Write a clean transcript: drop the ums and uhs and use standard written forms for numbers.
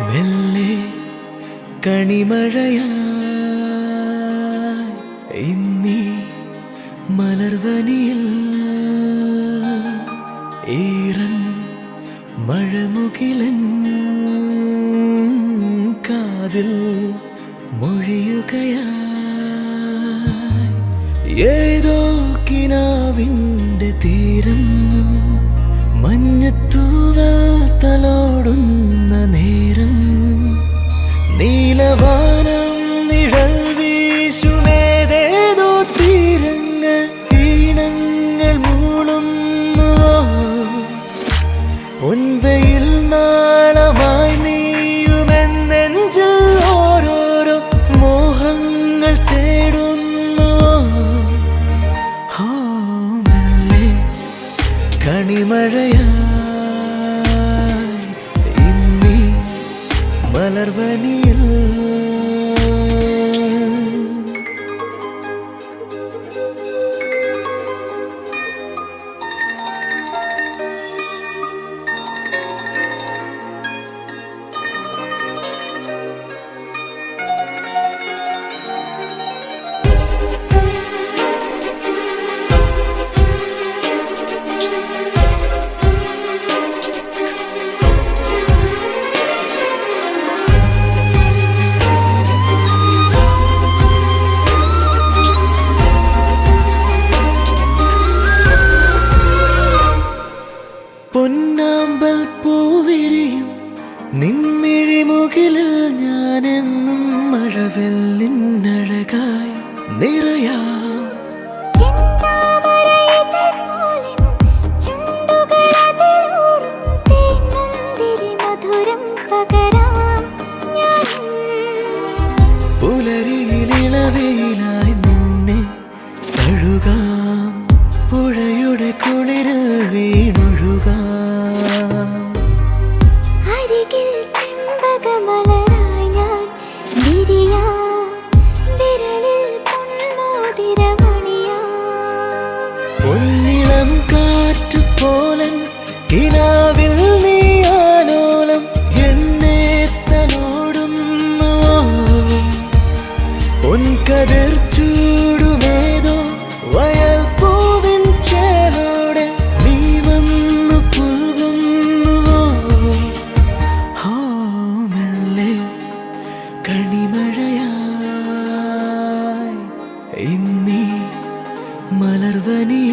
മെല്ലെ കണിമഴയായി ഇന്നീ മലർവനിയിൽ ഈറൻ മഴമുകിലൻ കാതിൽ മൊഴിയുകയായി ഏതോ കിനാവിൻ്റെ തീരം മഞ്ഞത്തൂവൽ തലോടുന്ന നേരം നീലവാനം നിഴൽ വീശുമേതേതോ തീരങ്ങൾ ഈണങ്ങൾ മൂളുന്നുവോ പൊൻവെയിൽ നാളമായി നീയുമെന്നെഞ്ചിൽ ഓരോരോ മോഹങ്ങൾ തേടുന്നുവോ മെല്ലെ കണിമഴയായി ഇന്നീ മലർവനിയിൽ പൊന്നാമ്പൽ പൂവിരിയും നിൻമിഴിമുകിലിൽ ഞാനെന്നും മഴവെല്ലിനഴകായി നിറയാം പുലരിയിലിളവയിലായി നിന്നെ തഴുകാം പുഴയുടെ കുളിരിൽ വീണൊഴുകാം അരികിൽ ചെമ്പകമലരായി ഞാൻ വിരിയാം വിരലിൽ പൊന്മോതിരമണിയാം പൊന്നിളം കാറ്റുപോലൻ കിനാവിൽ നീയാലോലം എന്നെ തലോടുന്നുവോ പൊൻകതിർ ചൂടുമേതോ വയൽ പൂവിൻ ചേലോടെ നീ വന്നു പുൽകുന്നുവോ മെല്ലെ കണിമഴയായി ഇന്നീ മലർവനി